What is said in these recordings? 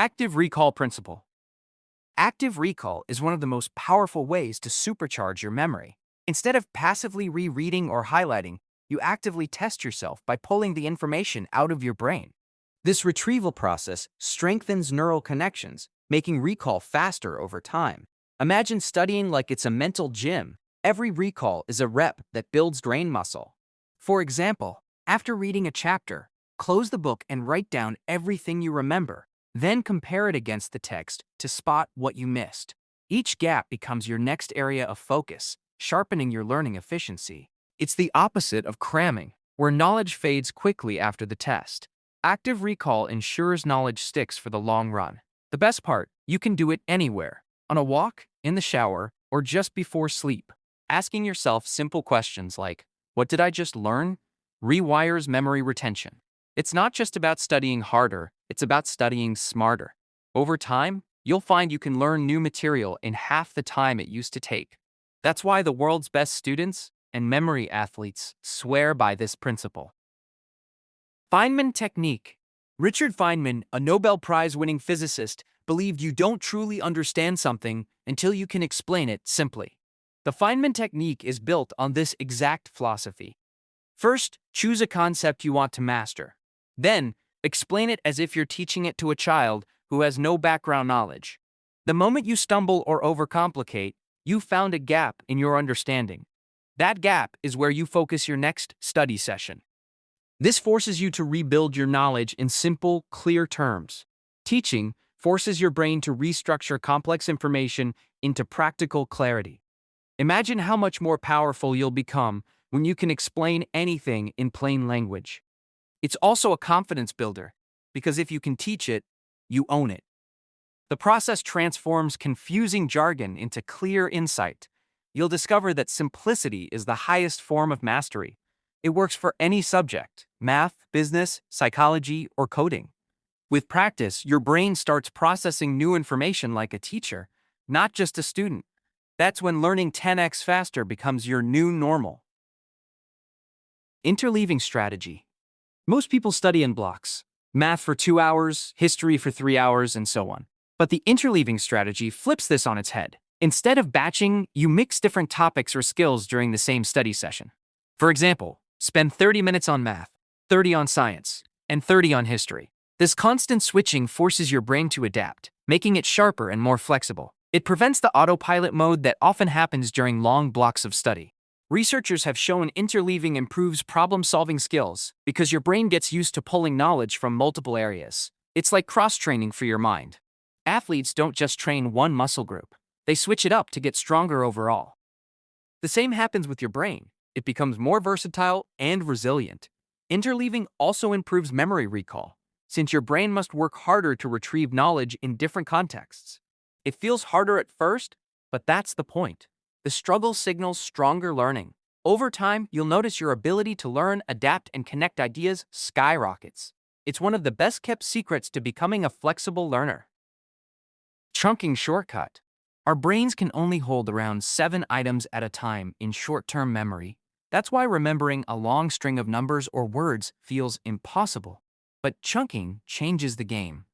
Active recall principle. Active recall is one of the most powerful ways to supercharge your memory. Instead of passively rereading or highlighting, you actively test yourself by pulling the information out of your brain. This retrieval process strengthens neural connections, making recall faster over time. Imagine studying like it's a mental gym. Every recall is a rep that builds brain muscle. For example, after reading a chapter, close the book and write down everything you remember. Then compare it against the text to spot what you missed. Each gap becomes your next area of focus, sharpening your learning efficiency. It's the opposite of cramming, where knowledge fades quickly after the test. Active recall ensures knowledge sticks for the long run. The best part, you can do it anywhere, on a walk, in the shower, or just before sleep. Asking yourself simple questions like, "What did I just learn?" rewires memory retention. It's not just about studying harder, it's about studying smarter. Over time, you'll find you can learn new material in half the time it used to take. That's why the world's best students and memory athletes swear by this principle. Feynman Technique. Richard Feynman, a Nobel Prize-winning physicist, believed you don't truly understand something until you can explain it simply. The Feynman Technique is built on this exact philosophy. First, choose a concept you want to master. Then, explain it as if you're teaching it to a child who has no background knowledge. The moment you stumble or overcomplicate, you've found a gap in your understanding. That gap is where you focus your next study session. This forces you to rebuild your knowledge in simple, clear terms. Teaching forces your brain to restructure complex information into practical clarity. Imagine how much more powerful you'll become when you can explain anything in plain language. It's also a confidence builder, because if you can teach it, you own it. The process transforms confusing jargon into clear insight. You'll discover that simplicity is the highest form of mastery. It works for any subject: math, business, psychology, or coding. With practice, your brain starts processing new information like a teacher, not just a student. That's when learning 10x faster becomes your new normal. Interleaving strategy. Most people study in blocks: math for 2 hours, history for 3 hours, and so on. But the interleaving strategy flips this on its head. Instead of batching, you mix different topics or skills during the same study session. For example, spend 30 minutes on math, 30 on science, and 30 on history. This constant switching forces your brain to adapt, making it sharper and more flexible. It prevents the autopilot mode that often happens during long blocks of study. Researchers have shown interleaving improves problem-solving skills because your brain gets used to pulling knowledge from multiple areas. It's like cross-training for your mind. Athletes don't just train one muscle group. They switch it up to get stronger overall. The same happens with your brain. It becomes more versatile and resilient. Interleaving also improves memory recall, since your brain must work harder to retrieve knowledge in different contexts. It feels harder at first, but that's the point. The struggle signals stronger learning. Over time, you'll notice your ability to learn, adapt, and connect ideas skyrockets. It's one of the best-kept secrets to becoming a flexible learner. Chunking shortcut. Our brains can only hold around 7 items at a time in short-term memory. That's why remembering a long string of numbers or words feels impossible. But chunking changes the game.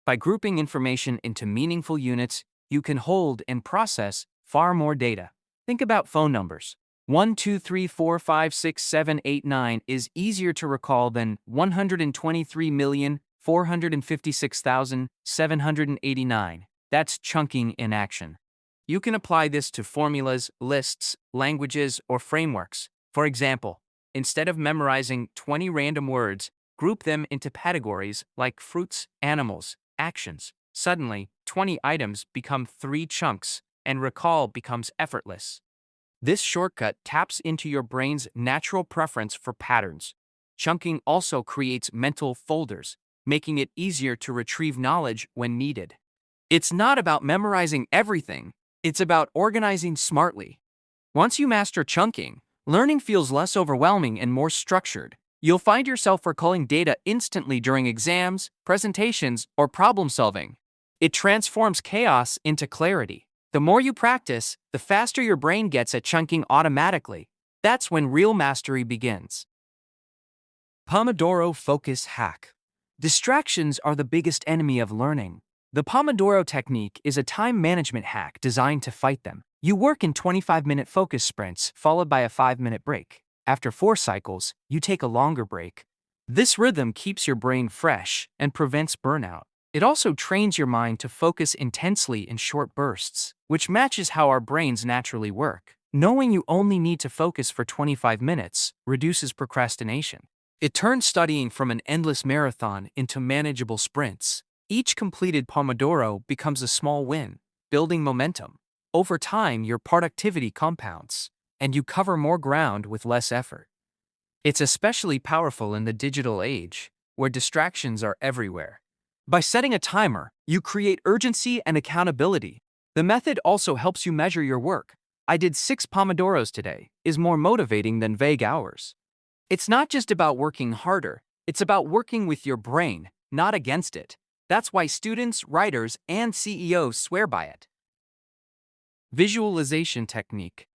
By grouping information into meaningful units, you can hold and process far more data. Think about phone numbers. 1, 2, 3, 4, 5, 6, 7, 8, 9 is easier to recall than 123,456,789. That's chunking in action. You can apply this to formulas, lists, languages, or frameworks. For example, instead of memorizing 20 random words, group them into categories like fruits, animals, actions. Suddenly, 20 items become 3 chunks, and recall becomes effortless. This shortcut taps into your brain's natural preference for patterns. Chunking also creates mental folders, making it easier to retrieve knowledge when needed. It's not about memorizing everything, it's about organizing smartly. Once you master chunking, learning feels less overwhelming and more structured. You'll find yourself recalling data instantly during exams, presentations, or problem solving. It transforms chaos into clarity. The more you practice, the faster your brain gets at chunking automatically. That's when real mastery begins. Pomodoro Focus Hack. Distractions are the biggest enemy of learning. The Pomodoro technique is a time management hack designed to fight them. You work in 25-minute focus sprints, followed by a 5-minute break. After 4 cycles, you take a longer break. This rhythm keeps your brain fresh and prevents burnout. It also trains your mind to focus intensely in short bursts, which matches how our brains naturally work. Knowing you only need to focus for 25 minutes reduces procrastination. It turns studying from an endless marathon into manageable sprints. Each completed Pomodoro becomes a small win, building momentum. Over time, your productivity compounds, and you cover more ground with less effort. It's especially powerful in the digital age, where distractions are everywhere. By setting a timer, you create urgency and accountability. The method also helps you measure your work. "I did 6 Pomodoros today" is more motivating than vague hours. It's not just about working harder, it's about working with your brain, not against it. That's why students, writers, and CEOs swear by it. Visualization technique.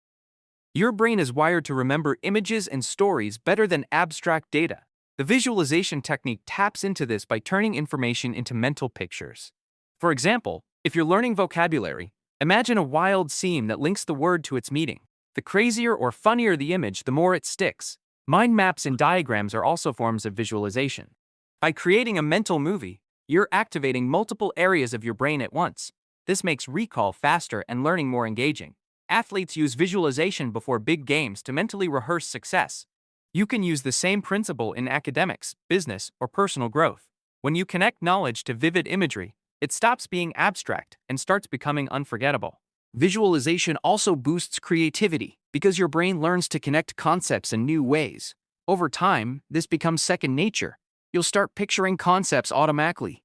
Your brain is wired to remember images and stories better than abstract data. The visualization technique taps into this by turning information into mental pictures. For example, if you're learning vocabulary, imagine a wild scene that links the word to its meaning. The crazier or funnier the image, the more it sticks. Mind maps and diagrams are also forms of visualization. By creating a mental movie, you're activating multiple areas of your brain at once. This makes recall faster and learning more engaging. Athletes use visualization before big games to mentally rehearse success. You can use the same principle in academics, business, or personal growth. When you connect knowledge to vivid imagery, it stops being abstract and starts becoming unforgettable. Visualization also boosts creativity because your brain learns to connect concepts in new ways. Over time, this becomes second nature. You'll start picturing concepts automatically.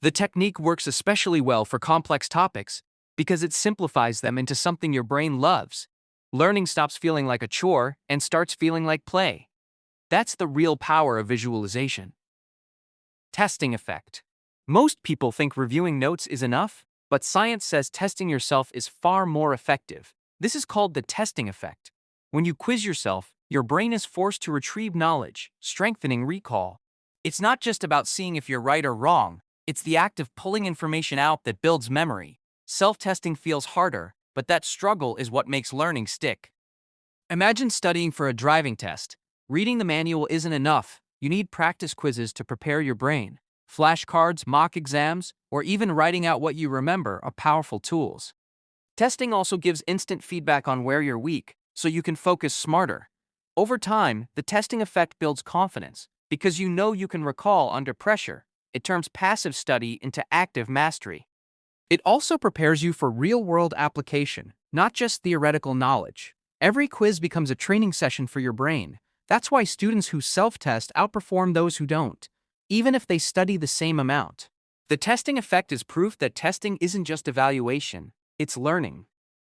The technique works especially well for complex topics because it simplifies them into something your brain loves. Learning stops feeling like a chore and starts feeling like play. That's the real power of visualization. Testing effect. Most people think reviewing notes is enough, but science says testing yourself is far more effective. This is called the testing effect. When you quiz yourself, your brain is forced to retrieve knowledge, strengthening recall. It's not just about seeing if you're right or wrong, it's the act of pulling information out that builds memory. Self-testing feels harder, but that struggle is what makes learning stick. Imagine studying for a driving test. Reading the manual isn't enough. You need practice quizzes to prepare your brain. Flashcards, mock exams, or even writing out what you remember are powerful tools. Testing also gives instant feedback on where you're weak, so you can focus smarter. Over time, the testing effect builds confidence, because you know you can recall under pressure. It turns passive study into active mastery. It also prepares you for real-world application, not just theoretical knowledge. Every quiz becomes a training session for your brain. That's why students who self-test outperform those who don't, even if they study the same amount. The testing effect is proof that testing isn't just evaluation, it's learning.